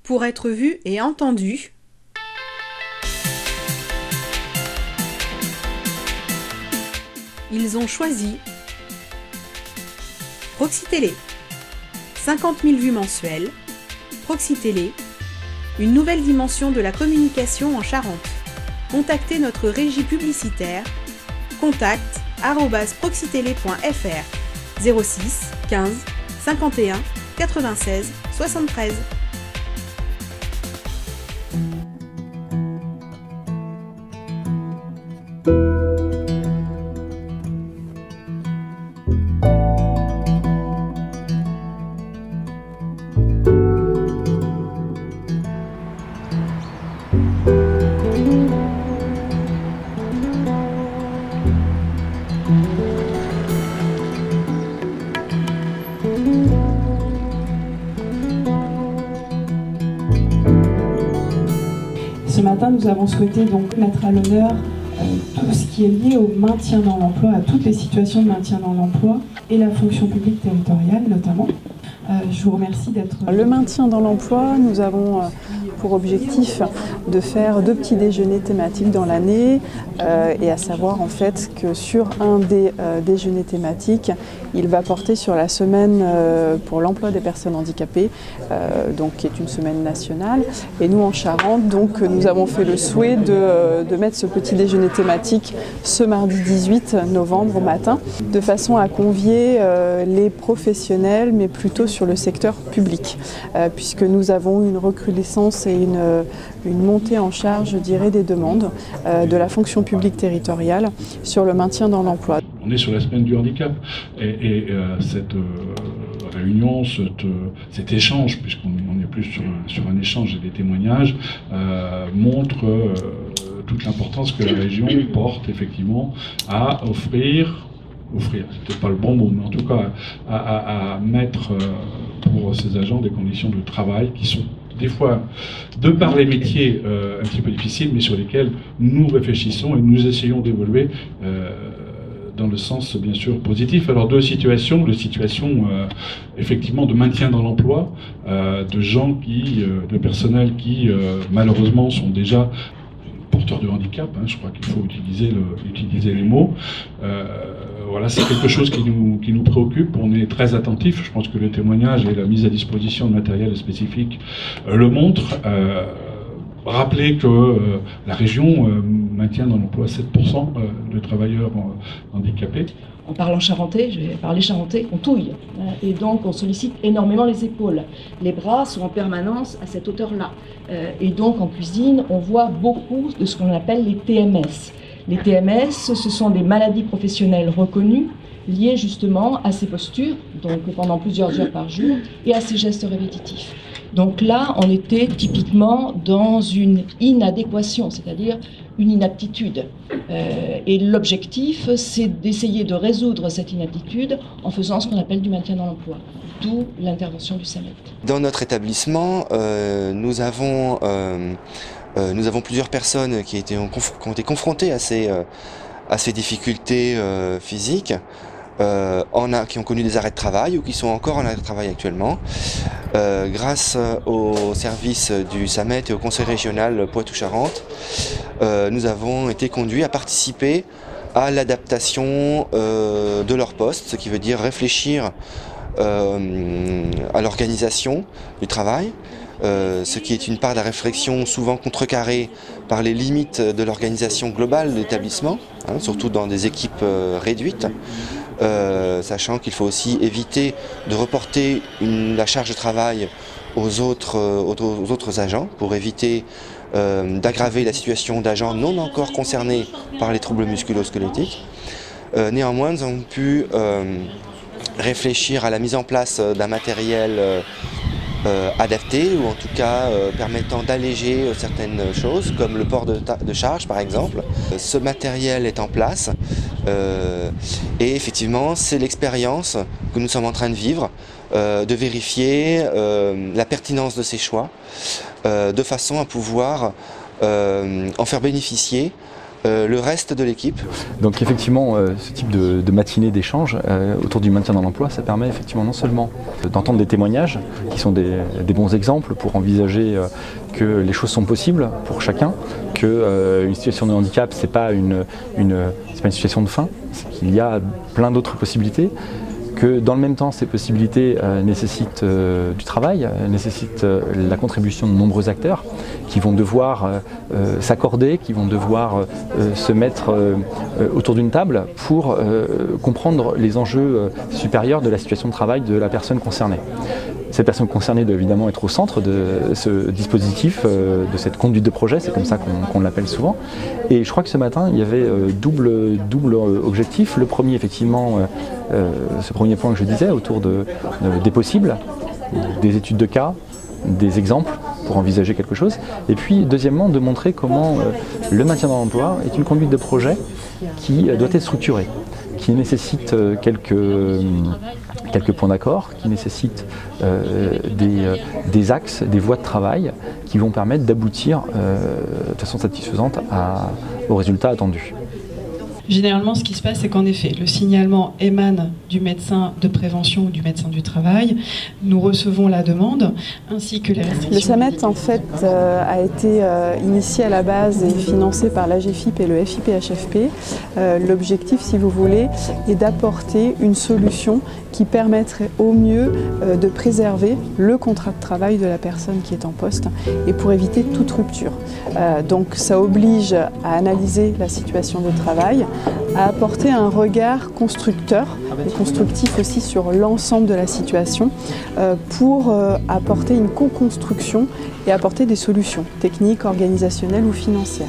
pour être vus et entendus. Ils ont choisi Proxi Télé. 50 000 vues mensuelles. Proxi Télé, une nouvelle dimension de la communication en Charente. Contactez notre régie publicitaire. contact@proxitélé.fr 06 15 51 96 73. Ce matin, nous avons souhaité donc mettre à l'honneur tout ce qui est lié au maintien dans l'emploi, à toutes les situations de maintien dans l'emploi et la fonction publique territoriale notamment. Je vous remercie d'être... Le maintien dans l'emploi, nous avons pour objectif de faire 2 petits déjeuners thématiques dans l'année et à savoir en fait que sur un des déjeuners thématiques, il va porter sur la semaine pour l'emploi des personnes handicapées, donc qui est une semaine nationale. Et nous en Charente, donc nous avons fait le souhait de mettre ce petit déjeuner thématique ce mardi 18 novembre au matin, de façon à convier les professionnels, mais plutôt sur le secteur public, puisque nous avons une recrudescence et une montée en charge, je dirais, des demandes de la fonction publique territoriale sur le maintien dans l'emploi. On est sur la semaine du handicap et cette réunion, cet échange, puisqu'on est plus sur un échange et des témoignages, montre toute l'importance que la région porte effectivement à offrir, c'est peut-être pas le bon mot, mais en tout cas à mettre pour ces agents des conditions de travail qui sont des fois, de par les métiers un petit peu difficiles, mais sur lesquels nous réfléchissons et nous essayons d'évoluer dans le sens bien sûr positif. Alors deux situations, effectivement de maintien dans l'emploi, de gens de personnel qui malheureusement sont déjà porteurs de handicap, je crois qu'il faut utiliser les mots. Voilà, c'est quelque chose qui nous préoccupe, on est très attentifs, je pense que le témoignage et la mise à disposition de matériel spécifique le montrent. Rappeler que la région maintient dans l'emploi 7% de travailleurs handicapés. En parlant charentais, je vais parler charentais, on touille. Et donc on sollicite énormément les épaules. Les bras sont en permanence à cette hauteur-là. Et donc en cuisine, on voit beaucoup de ce qu'on appelle les TMS. Les TMS, ce sont des maladies professionnelles reconnues, liées justement à ces postures, donc pendant plusieurs heures par jour, et à ces gestes répétitifs. Donc là, on était typiquement dans une inadéquation, c'est-à-dire une inaptitude. Et l'objectif, c'est d'essayer de résoudre cette inaptitude en faisant ce qu'on appelle du maintien dans l'emploi, d'où l'intervention du SAMET. Dans notre établissement, nous avons plusieurs personnes qui ont été confrontées à ces difficultés physiques, qui ont connu des arrêts de travail ou qui sont encore en arrêt de travail actuellement. Grâce au service du SAMET et au conseil régional Poitou-Charentes, nous avons été conduits à participer à l'adaptation de leur poste, ce qui veut dire réfléchir à l'organisation du travail, ce qui est une part de la réflexion souvent contrecarrée par les limites de l'organisation globale de l'établissement, surtout dans des équipes réduites, sachant qu'il faut aussi éviter de reporter la charge de travail aux autres agents pour éviter d'aggraver la situation d'agents non encore concernés par les troubles musculo-squelettiques. Néanmoins, nous avons pu réfléchir à la mise en place d'un matériel adapté ou en tout cas permettant d'alléger certaines choses comme le port de charge par exemple. Ce matériel est en place et effectivement c'est l'expérience que nous sommes en train de vivre, de vérifier la pertinence de ces choix de façon à pouvoir en faire bénéficier le reste de l'équipe. Donc effectivement, ce type de matinée d'échange autour du maintien dans l'emploi, ça permet effectivement non seulement d'entendre des témoignages qui sont des bons exemples pour envisager que les choses sont possibles pour chacun, que une situation de handicap, c'est pas une situation de fin, c'est qu'il y a plein d'autres possibilités, que dans le même temps ces possibilités nécessitent du travail, nécessitent la contribution de nombreux acteurs qui vont devoir s'accorder, qui vont devoir se mettre autour d'une table pour comprendre les enjeux supérieurs de la situation de travail de la personne concernée. Cette personne concernée doit évidemment être au centre de ce dispositif, de cette conduite de projet, c'est comme ça qu'on l'appelle souvent. Et je crois que ce matin, il y avait double objectif. Le premier, effectivement, ce premier point que je disais, autour des possibles, des études de cas, des exemples pour envisager quelque chose. Et puis, deuxièmement, de montrer comment le maintien dans l'emploi est une conduite de projet qui doit être structurée, qui nécessite quelques points d'accord, qui nécessitent des axes, des voies de travail qui vont permettre d'aboutir de façon satisfaisante aux résultats attendus. Généralement, ce qui se passe, c'est qu'en effet, le signalement émane du médecin de prévention ou du médecin du travail. Nous recevons la demande, ainsi que les restrictions. Le SAMET, en fait, a été initié à la base et financé par l'AGFIP et le FIPHFP. L'objectif, si vous voulez, est d'apporter une solution qui permettrait au mieux de préserver le contrat de travail de la personne qui est en poste et pour éviter toute rupture. Donc ça oblige à analyser la situation de travail, à apporter un regard constructeur et constructif aussi sur l'ensemble de la situation pour apporter une co-construction et apporter des solutions techniques, organisationnelles ou financières.